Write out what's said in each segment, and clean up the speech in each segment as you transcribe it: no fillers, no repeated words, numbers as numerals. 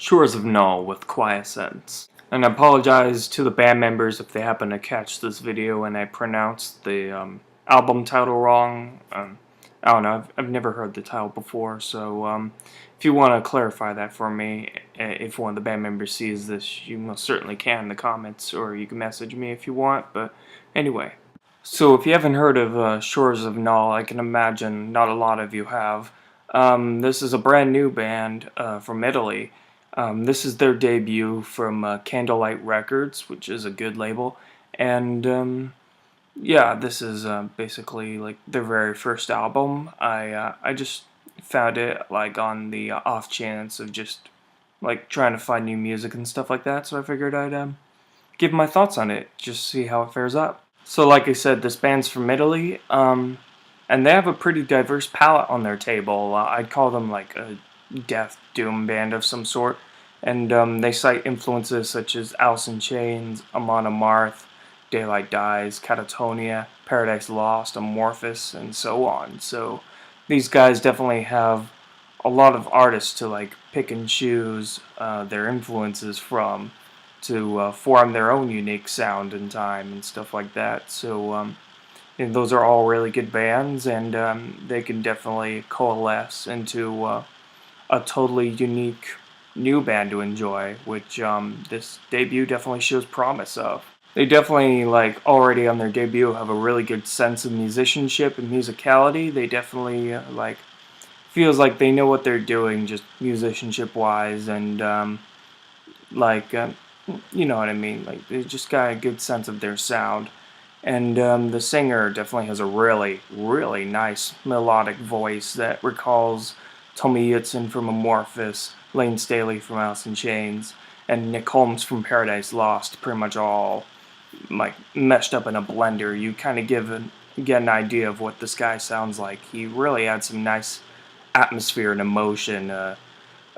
Shores of Null with Quiescence. And I apologize to the band members if they happen to catch this video and I pronounced the album title wrong. I don't know, I've never heard the title before, so if you want to clarify that for me, if one of the band members sees this, you most certainly can in the comments, or you can message me if you want, but anyway. So if you haven't heard of Shores of Null, I can imagine not a lot of you have. This is a brand new band from Italy. This is their debut from Candlelight Records, which is a good label, and yeah, this is basically like their very first album. I just found it like on the off chance of just like trying to find new music and stuff like that, so I figured I'd give my thoughts on it, just see how it fares up. So like I said, this band's from Italy, and they have a pretty diverse palette on their table. I'd call them like a death doom band of some sort, and they cite influences such as Alice in Chains, Amon Amarth, Daylight Dies, Catatonia, Paradise Lost, Amorphous, and so on. So these guys definitely have a lot of artists to like pick and choose their influences from to form their own unique sound and time and stuff like that. So and those are all really good bands, and they can definitely coalesce into a totally unique new band to enjoy, which this debut definitely shows promise of. They definitely, like, already on their debut have a really good sense of musicianship and musicality. They definitely, like, feels like they know what they're doing, just musicianship-wise, and, like, you know what I mean? Like, they just got a good sense of their sound. And the singer definitely has a really, really nice melodic voice that recalls Tommy Utzon from Amorphous, Lane Staley from Alice in Chains, and Nick Holmes from Paradise Lost, pretty much all like meshed up in a blender. You kind of get an idea of what this guy sounds like. He really adds some nice atmosphere and emotion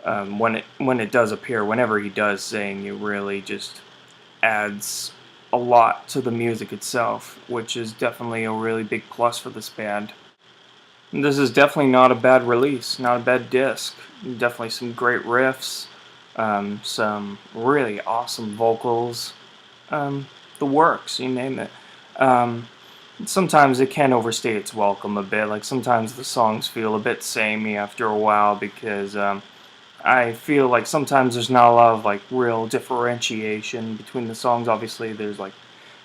when it does appear. Whenever he does sing, it really just adds a lot to the music itself, which is definitely a really big plus for this band. And this is definitely not a bad release, not a bad disc. Definitely some great riffs, some really awesome vocals, the works, you name it. Sometimes it can overstay its welcome a bit. Like sometimes the songs feel a bit samey after a while because I feel like sometimes there's not a lot of like real differentiation between the songs. Obviously, there's like,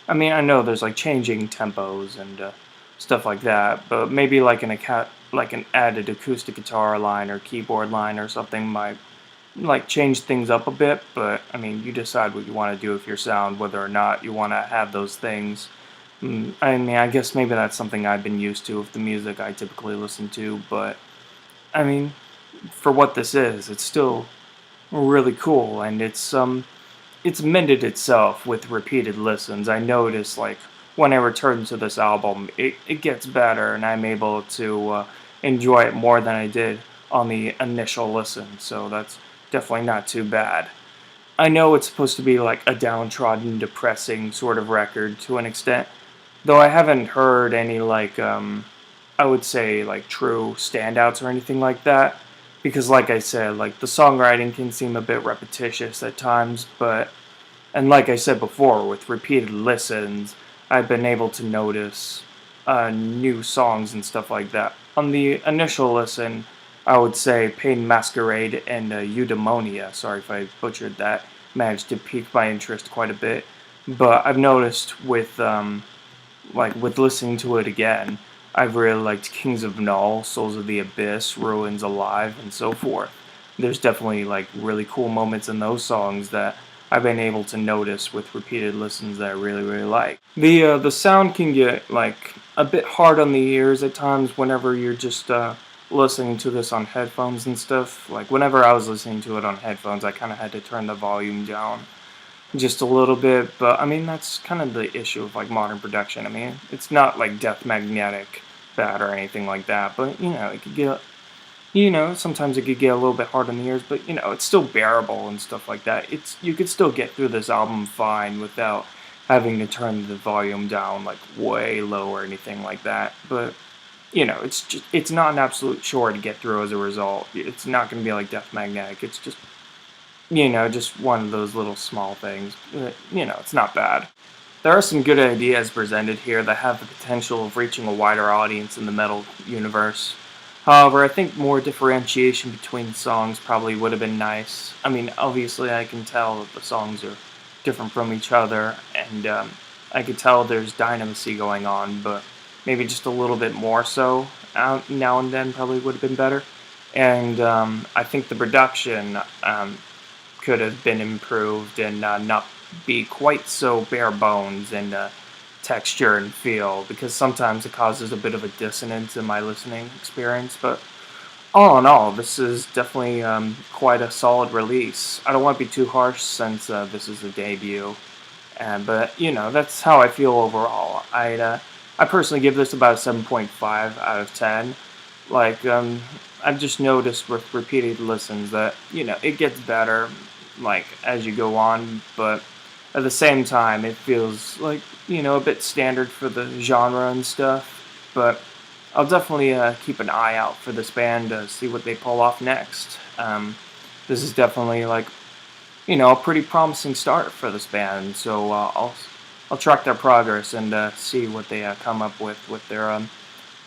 I mean, I know there's like changing tempos and stuff like that, but maybe like an added acoustic guitar line or keyboard line or something might like change things up a bit. But I mean, you decide what you want to do with your sound, whether or not you want to have those things. I mean, I guess maybe that's something I've been used to with the music I typically listen to, but I mean, for what this is, it's still really cool, and it's mended itself with repeated listens. I notice like when I return to this album, it gets better, and I'm able to enjoy it more than I did on the initial listen, so that's definitely not too bad. I know it's supposed to be like a downtrodden, depressing sort of record to an extent, though I haven't heard any like, I would say like true standouts or anything like that, because like I said, like the songwriting can seem a bit repetitious at times, and like I said before, with repeated listens, I've been able to notice new songs and stuff like that. On the initial listen, I would say Pain Masquerade and Eudaimonia, sorry if I butchered that, managed to pique my interest quite a bit. But I've noticed with with listening to it again, I've really liked Kings of Null, Souls of the Abyss, Ruins Alive, and so forth. There's definitely like really cool moments in those songs that I've been able to notice with repeated listens that I really, really like. The sound can get like a bit hard on the ears at times whenever you're just listening to this on headphones and stuff. Like whenever I was listening to it on headphones, I kind of had to turn the volume down just a little bit, but I mean that's kind of the issue of like modern production. I mean, it's not like Death Magnetic bad or anything like that, but you know, it could get, you know, sometimes it could get a little bit hard on the ears, but you know, it's still bearable and stuff like that. You could still get through this album fine without having to turn the volume down like way low or anything like that. But you know, it's not an absolute chore to get through as a result. It's not going to be like Death Magnetic. It's just just one of those little small things. It's not bad. There are some good ideas presented here that have the potential of reaching a wider audience in the metal universe. However, I think more differentiation between songs probably would have been nice. I mean, obviously, I can tell that the songs are different from each other, and I could tell there's dynamisty going on, but maybe just a little bit more so now and then probably would have been better. And I think the production could have been improved and not be quite so bare bones in texture and feel, because sometimes it causes a bit of a dissonance in my listening experience. But all in all, this is definitely quite a solid release. I don't want to be too harsh since this is a debut, but that's how I feel overall. I personally give this about a 7.5 out of 10. Like I've just noticed with repeated listens that it gets better like as you go on, but at the same time it feels like a bit standard for the genre and stuff. But I'll definitely keep an eye out for this band to see what they pull off next. This is definitely like a pretty promising start for this band. So I'll track their progress and see what they come up with their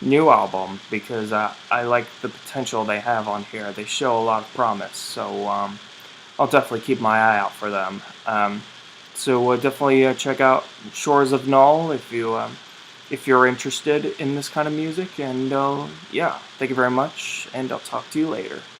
new album, because I like the potential they have on here. They show a lot of promise. So I'll definitely keep my eye out for them. So definitely check out Shores of Null if you're interested in this kind of music. And yeah, thank you very much, and I'll talk to you later.